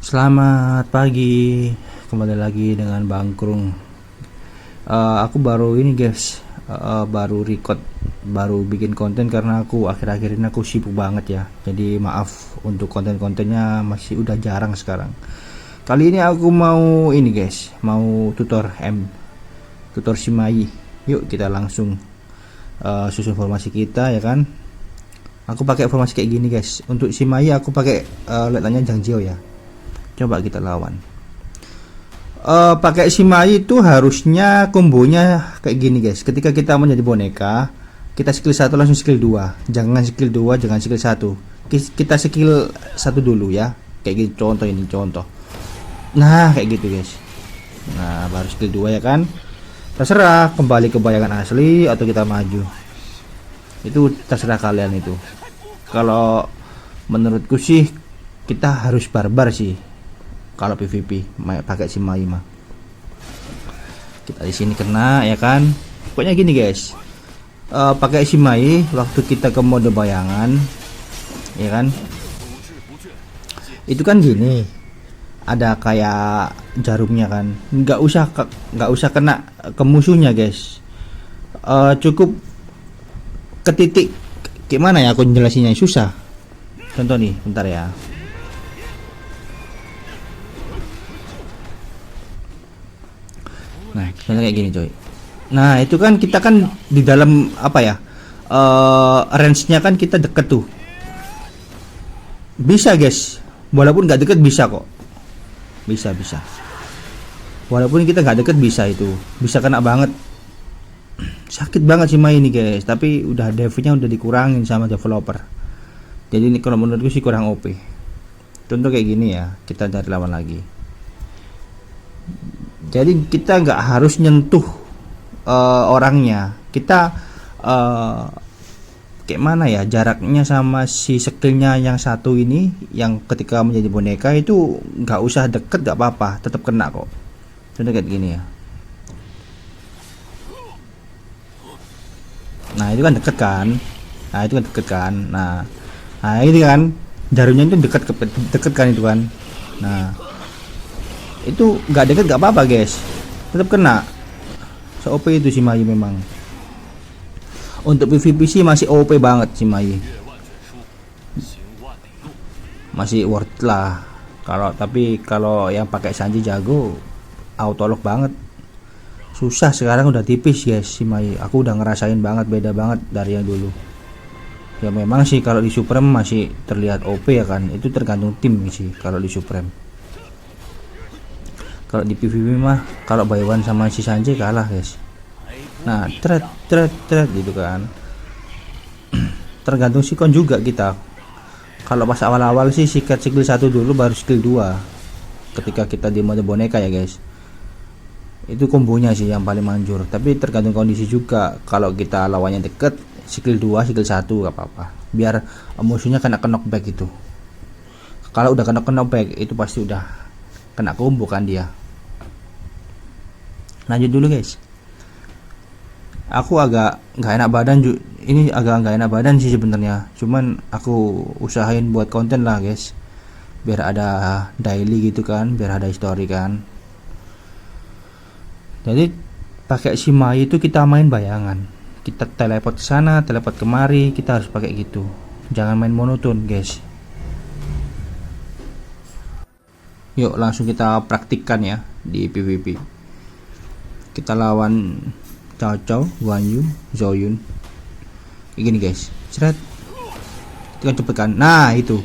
Selamat pagi, kembali lagi dengan Bang Krung. Aku baru ini guys, baru record, baru bikin konten karena aku akhir-akhir ini aku sibuk banget ya. Jadi maaf untuk konten-kontennya masih udah jarang sekarang. Kali ini aku mau ini guys, mau tutor Simai. Yuk kita langsung susun formasi kita ya kan. Aku pakai formasi kayak gini guys. Untuk Simai aku pakai letaknya Zhang Jiao ya. Coba kita lawan. Pakai Simai itu harusnya kombonya kayak gini guys. Ketika kita menjadi boneka, kita skill 1 langsung skill 2. Jangan skill 2, jangan skill 1. Kita skill 1 dulu ya. Kayak gitu contoh ini contoh. Nah, kayak gitu guys. Nah, baru skill 2 ya kan. Terserah kembali ke bayangan asli atau kita maju. Itu terserah kalian itu. Kalau menurutku sih kita harus barbar sih. Kalau PVP pakai Simai mah. Kita di sini kena ya kan. Pokoknya gini guys. Pakai Simai waktu kita ke mode bayangan ya kan. Itu kan gini. Ada kayak jarumnya kan. Nggak usah kena ke musuhnya guys. Cukup ke titik. Gimana ya aku jelasinnya, susah. Contoh nih, bentar ya. Nah, contoh kayak gini coy. Nah, itu kan kita kan di dalam apa ya? Range-nya kan kita deket tuh. Bisa guys. Walaupun nggak deket bisa kok. Bisa. Walaupun kita nggak deket bisa itu. Bisa kena banget. Sakit banget sih main ini guys. Tapi udah devnya udah dikurangin sama developer. Jadi ini kalau menurutku sih kurang OP. Contoh kayak gini ya. Kita cari lawan lagi. Jadi kita nggak harus nyentuh orangnya. Kita kayak mana ya jaraknya sama si skillnya yang satu ini, yang ketika menjadi boneka itu nggak usah deket, nggak apa-apa, tetap kena kok. Contoh kayak gini ya. Nah itu kan deket kan. Nah ini kan jarumnya itu deket kan itu kan. Nah itu nggak deket nggak apa-apa guys, tetap kena. OP itu Simai memang. Untuk PVP sih masih OP banget Simai, masih worth lah. Tapi kalau yang pakai Sanji jago, autolock banget. Susah sekarang udah tipis guys Simai. Aku udah ngerasain banget, beda banget dari yang dulu. Ya memang sih kalau di Supreme masih terlihat OP ya kan. Itu tergantung tim sih kalau di Supreme. Kalau di PVP mah kalau by one sama si Sanjay kalah guys. Nah thread gitu kan. Tergantung sikon juga kita. Kalau pas awal-awal sih sikat skill 1 dulu baru skill 2 ketika kita di mode boneka ya guys. Itu kombonya sih yang paling manjur. Tapi tergantung kondisi juga. Kalau kita lawannya deket, skill 2 skill 1 gak apa-apa, biar musuhnya kena knockback itu. Kalau udah kena knockback itu pasti udah kena combo kan dia. Lanjut dulu guys. Aku agak nggak enak badan ini agak nggak enak badan sih sebenarnya. Cuman aku usahain buat konten lah guys, biar ada daily gitu kan, biar ada history kan. Jadi pakai Simai itu kita main bayangan, kita teleport ke sana, teleport kemari, kita harus pakai gitu. Jangan main monoton guys. Yuk langsung kita praktikkan ya di PVP. Kita lawan Cao Cao, Guan Yu, Zhou Yun. Kayak gini guys. Seret. Itu kan cepet kan. Nah itu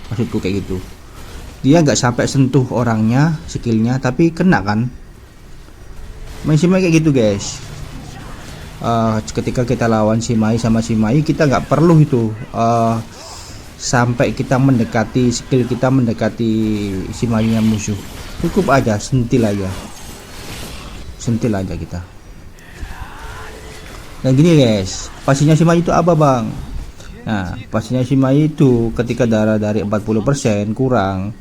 maksudku kayak gitu. Dia nggak sampai sentuh orangnya, skillnya, tapi kena kan. Main Simai kayak gitu guys. Ketika kita lawan Simai sama Simai, kita nggak perlu itu sampai kita mendekati skill, kita mendekati Simai-nya musuh. Cukup aja sentil aja kita. Nah gini guys, pastinya Simai itu apa bang? Nah pastinya Simai itu ketika darah dari 40% kurang,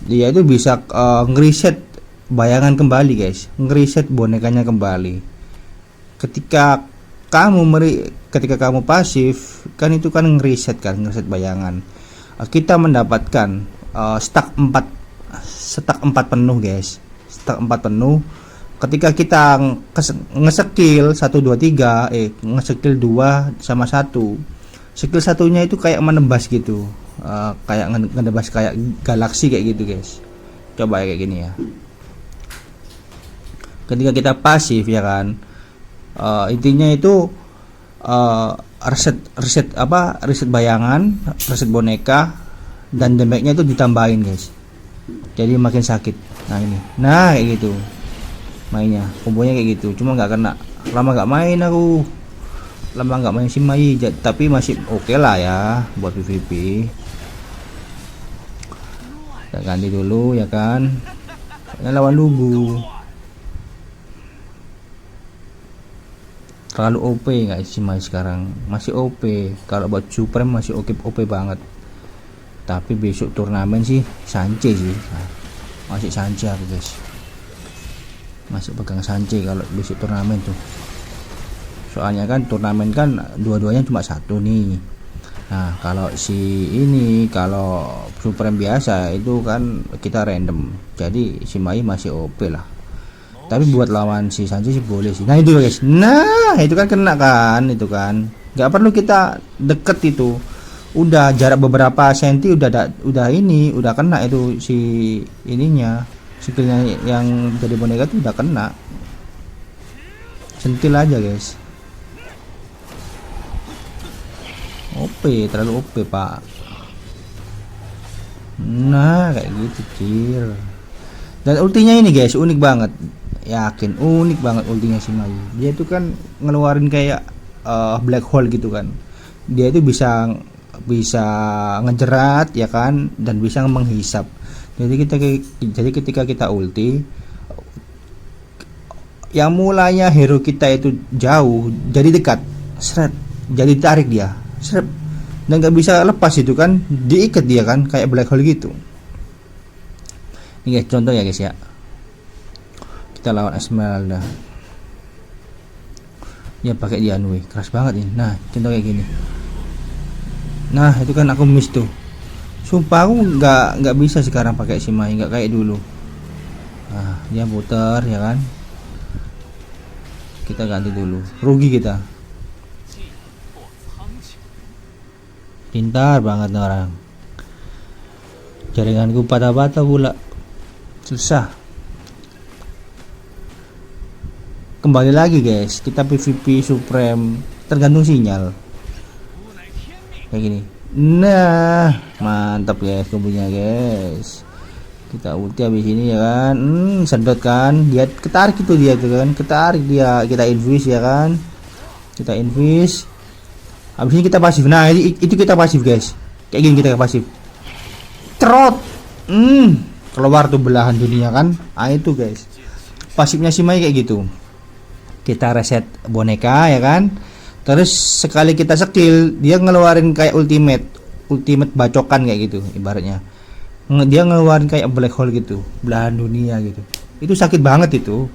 dia itu bisa ngeriset bayangan kembali guys, ngeriset bonekanya kembali. Ketika kamu pasif kan, itu kan ngeriset bayangan. Kita mendapatkan stack 4 setak 4 penuh guys, setak 4 penuh. Ketika kita nge-skill 1 2 3 nge-skill 2 sama 1, skill satunya itu kayak menebas gitu, kayak menebas kayak galaksi kayak gitu guys. Coba kayak gini ya. Ketika kita pasif ya kan, intinya itu reset bayangan, reset boneka, dan damage-nya itu ditambahin guys, jadi makin sakit. Nah kayak gitu mainnya, kombonya kayak gitu. Cuma nggak kena, lama nggak main aku, lama nggak main si Mai, tapi masih oke lah ya buat PVP. Kita ganti dulu ya kan, ini lawan Lubu. Terlalu OP nggak sih Mai sekarang? Masih OP. Kalau buat Supreme masih OP banget. Tapi besok turnamen sih Sanche sih. Masih Sanche aku guys. Masih pegang Sanche kalau besok turnamen tuh. Soalnya kan turnamen kan dua-duanya cuma satu nih. Nah kalau kalau Supreme biasa itu kan kita random. Jadi si Mai masih OP lah. Tapi buat lawan si Sanche sih boleh sih. Nah itu guys, nah itu kan kena kan, itu kan nggak perlu kita deket, itu udah jarak beberapa senti udah kena itu si ininya, skillnya yang jadi boneka tuh udah kena, sentil aja guys. OP, terlalu OP pak. Nah kayak gitu cil. Dan ultinya ini guys unik banget, yakin unik banget ultinya si Mai. Dia itu kan ngeluarin kayak black hole gitu kan. Dia itu bisa ngejerat ya kan, dan bisa menghisap. Jadi ketika kita ulti, yang mulanya hero kita itu jauh jadi dekat, seret, jadi tarik dia, seret, dan nggak bisa lepas itu kan, diikat dia kan kayak black hole gitu. Ini guys contoh ya guys ya, kita lawan Esmeralda ya pakai Dianwei, keras banget ini. Nah contoh kayak gini, nah itu kan aku miss tuh, sumpah aku nggak bisa sekarang pakai si Mai, nggak kayak dulu. Nah dia putar ya kan, kita ganti dulu, rugi kita. Pintar banget orang, jaringanku patah-patah pula, susah. Kembali lagi guys, kita PVP Supreme tergantung sinyal kayak gini. Nah mantap guys kombonya guys. Kita ulti habis ini ya kan, sedot kan, dia ketarik itu, dia tuh kan ketarik dia, kita infuse ya kan, kita infuse habis ini kita pasif. Nah itu kita pasif guys, kayak gini kita pasif, trot, keluar tuh belahan dunia kan. Ah itu guys pasifnya si Mai kayak gitu. Kita reset boneka ya kan, terus sekali kita skill dia ngeluarin kayak ultimate bacokan kayak gitu, ibaratnya dia ngeluarin kayak black hole gitu, belahan dunia gitu. Itu sakit banget itu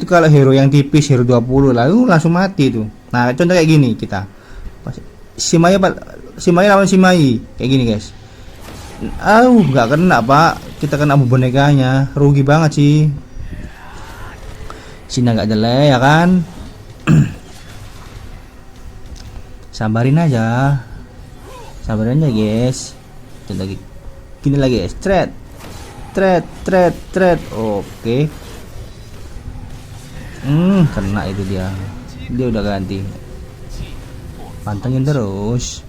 kalau hero yang tipis, hero 20 lalu langsung mati itu. Nah contoh kayak gini, kita si Mai lawan si Mai kayak gini guys, nggak kena pak, kita kena bonekanya, rugi banget sih. Cina nggak jelek ya kan. Sabarin aja guys. Gini lagi guys, thread. Oke. Kena itu dia udah ganti, pantengin terus.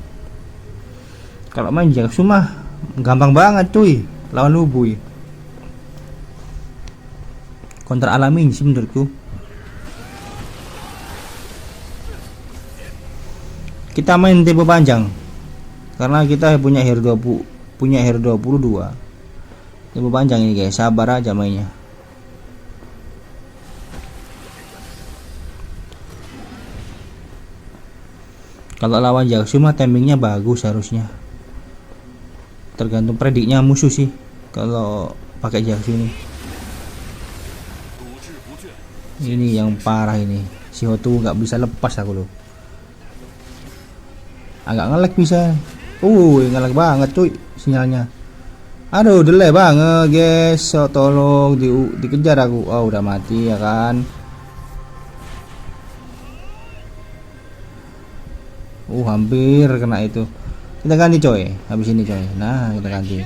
Kalau main Jacksu mah gampang banget cuy lawan Lubu. Kontra alami sih menurutku. Kita main tempo panjang karena kita punya hero 22. Tempo panjang ini guys, sabar aja mainnya. Kalau lawan Jacksu mah timingnya bagus harusnya. Tergantung prediknya musuh sih kalau pakai Jacksu ini. Ini yang parah ini, si Hotu nggak bisa lepas aku loh, agak ngelek bisa. Ngelek banget cuy sinyalnya. Aduh, delay banget guys. So, tolong dikejar aku. Oh, udah mati ya kan. Hampir kena itu. Kita ganti coy. Habis ini coy. Nah, kita ganti.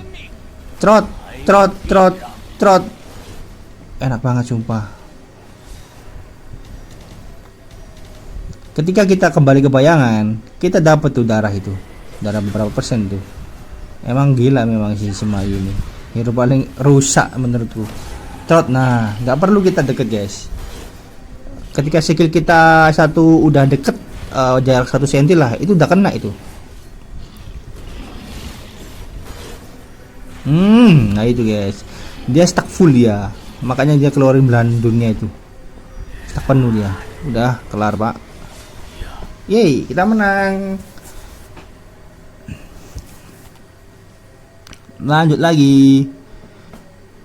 Trot, trot, trot, trot. Enak banget sumpah. Ketika kita kembali ke bayangan, kita dapat tuh darah itu. Darah berapa persen tuh. Emang gila memang si Shimayu ini. Hero paling rusak menurutku. Trot, nah, nggak perlu kita deket guys. Ketika skill kita satu udah deket, jarak 1 cm lah, itu udah kena itu. Nah itu guys, dia stuck full ya, makanya dia keluarin belahan dunia itu. Stuck penuh dia. Udah kelar pak. Yeay, kita menang. Lanjut lagi.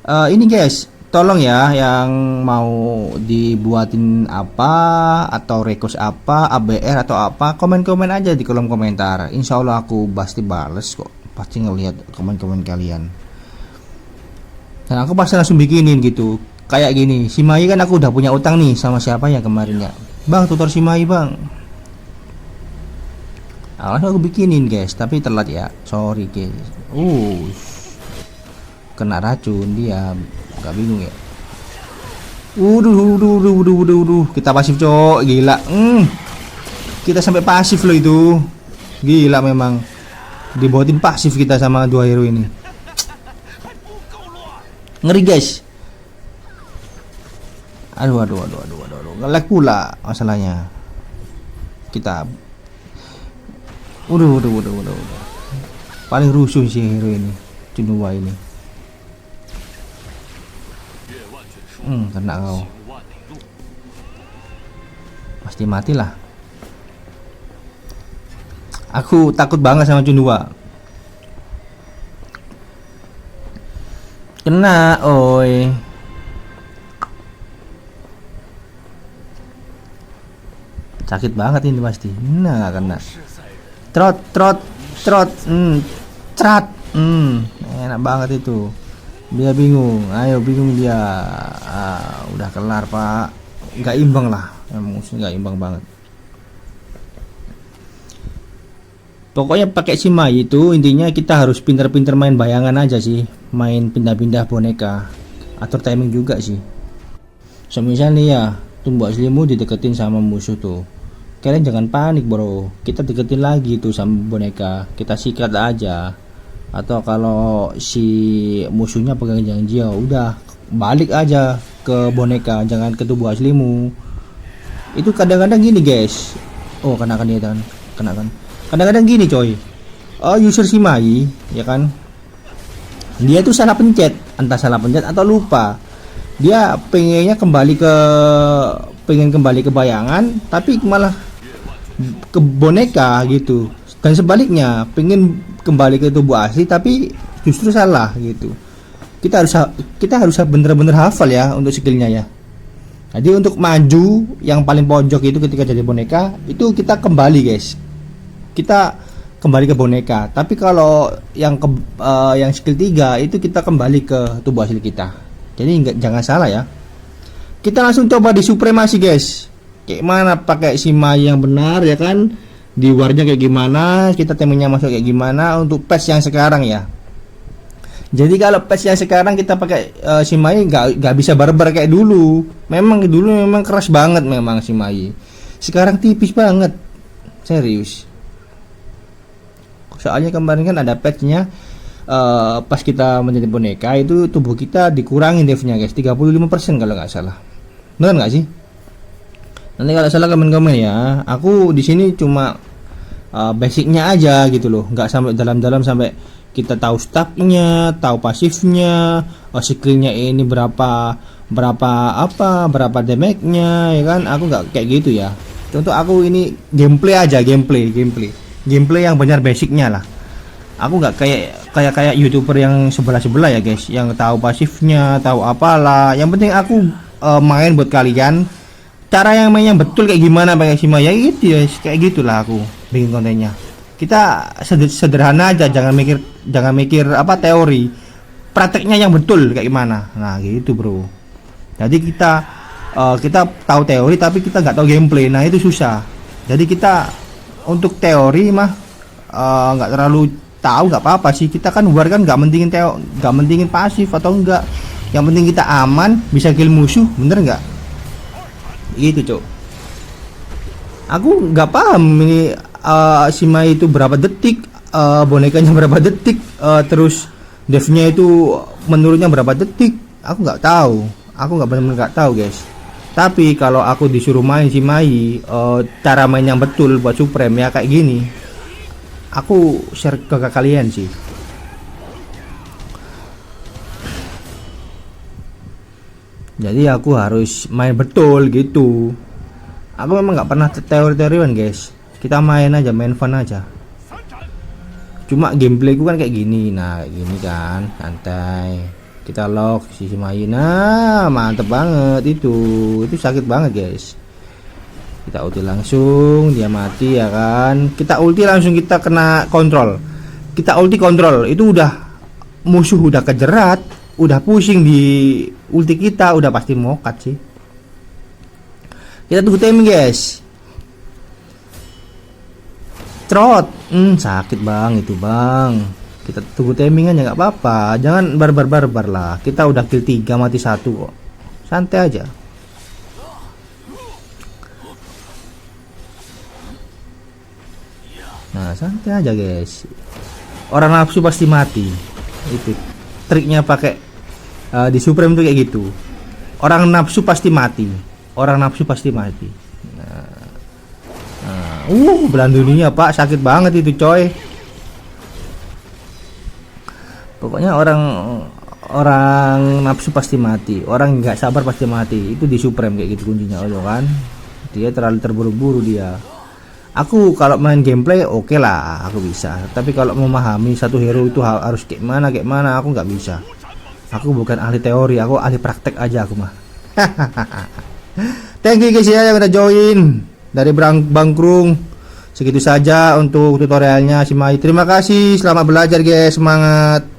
Ini guys, tolong ya yang mau dibuatin apa atau request apa, ABR atau apa, komen-komen aja di kolom komentar. Insya Allah aku pasti bales kok, pasti ngelihat komen-komen kalian. Dan aku pasti langsung bikinin gitu. Kayak gini, Shimayu kan aku udah punya utang nih sama siapa ya kemarin ya. Bang, tutor Shimayu bang. Langsung aku bikinin guys, tapi telat ya. Sorry guys. Kena racun dia. Gak bingung ya. Kita pasif cok, gila. Kita sampai pasif loh itu. Gila memang. Dibuatin pasif kita sama dua hero ini. Ngeri guys. Aduh. Nge-lag pula masalahnya. Kita udah. Paling rusuh sih hero ini, Chunhua ini. Kena kau. Pasti matilah. Aku takut banget sama Chunhua. Kena, oi. Sakit banget ini pasti. Nah, kena. Trot. Crat. Enak banget itu. Dia bingung. Ayo bingung dia. Udah kelar, Pak. Enggak imbang lah. Musuh enggak imbang banget. Pokoknya pakai Shimayu itu intinya kita harus pintar-pintar main bayangan aja sih. Main pindah-pindah boneka. Atur timing juga sih. Misalnya ya, tumbuk aslimu dideketin sama musuh tuh. Kalian jangan panik bro, kita deketin lagi tuh sama boneka, kita sikat aja. Atau kalau si musuhnya pegang janji ya udah balik aja ke boneka, jangan ke tubuh aslimu. Itu kadang-kadang gini guys. Kena dia kan. Kadang-kadang gini coy. User Shimayu ya kan, dia tuh salah pencet, entah salah pencet atau lupa. Dia pengen kembali ke bayangan, tapi malah ke boneka gitu. Dan sebaliknya, pengen kembali ke tubuh asli tapi justru salah gitu. Kita harus bener-bener hafal ya untuk skillnya ya. Jadi untuk maju yang paling pojok itu ketika jadi boneka itu kita kembali guys. Kita kembali ke boneka. Tapi kalau yang skill 3 itu kita kembali ke tubuh asli kita. Jadi jangan salah ya. Kita langsung coba di supremasi guys. Kayak mana pakai Shimayu yang benar ya kan? Di warnya kayak gimana? Kita temanya masuk kayak gimana untuk patch yang sekarang ya. Jadi kalau patch yang sekarang kita pakai Shimayu nggak bisa barbar kayak dulu. Dulu memang keras banget memang Shimayu. Sekarang tipis banget. Serius. Soalnya kemarin kan ada patchnya. Pas kita menjadi boneka itu tubuh kita dikurangin devnya guys, 35% kalau nggak salah. Benar nggak sih? Nanti kalau salah komen-komen ya. Aku di sini cuma basicnya aja gitu loh, nggak sampai dalam-dalam sampai kita tahu stacknya, tahu pasifnya, skillnya ini berapa damage-nya ya kan. Aku nggak kayak gitu ya. Contoh aku ini gameplay aja, gameplay yang benar basicnya lah. Aku nggak kayak YouTuber yang sebelah ya guys, yang tahu pasifnya, tahu apalah. Yang penting aku main buat kalian. Cara yang mainnya betul kayak gimana pakai Shimayu ya gitu ya, kayak gitulah aku bikin kontennya. Kita sederhana aja, jangan mikir apa teori. prakteknya yang betul kayak gimana. Nah gitu bro. Jadi kita tahu teori tapi kita nggak tahu gameplay. Nah itu susah. Jadi kita untuk teori mah nggak terlalu tahu, nggak apa-apa sih. Kita kan war kan nggak mentingin nggak mentingin pasif atau enggak. Yang penting kita aman, bisa kill musuh, bener nggak? Gitu cok. Aku nggak paham ini si Mai itu berapa detik, bonekanya berapa detik, terus devnya itu menurutnya berapa detik. Aku nggak tahu. Aku nggak benar-benar nggak tahu guys. Tapi kalau aku disuruh main si Mai, cara main yang betul buat Supreme ya kayak gini, aku share ke kalian sih. Jadi aku harus main betul gitu. Aku memang nggak pernah teori-teorian guys. Kita main aja, main fun aja. Cuma gameplayku kan kayak gini. Nah kayak gini kan, santai. Kita lock si Mai. Nah mantep banget itu sakit banget guys. Kita ulti langsung, dia mati ya kan. Kita ulti langsung, kita kena kontrol. Kita ulti kontrol, itu udah musuh udah kejerat, udah pusing di ulti kita, udah pasti mokat sih. Kita tunggu timing guys. Trot, sakit bang itu bang. Kita tunggu timingan ya nggak apa-apa. Jangan barbar lah. Kita udah kill 3 mati 1 kok. Santai aja. Nah santai aja guys. Orang nafsu pasti mati. Itu triknya pakai di Supreme tuh kayak gitu. Orang nafsu pasti mati. Orang nafsu pasti mati. Belahan dunia pak, sakit banget itu coy. Pokoknya orang nafsu pasti mati, orang nggak sabar pasti mati. Itu di Supreme kayak gitu kuncinya loh kan. Dia terlalu terburu-buru dia. Aku kalau main gameplay oke lah, aku bisa. Tapi kalau memahami satu hero itu harus kayak mana, aku nggak bisa. Aku bukan ahli teori, aku ahli praktek aja aku mah. Thank you guys ya yang udah join dari Bangkrung. Segitu saja untuk tutorialnya si Mai. Terima kasih, selamat belajar guys, semangat.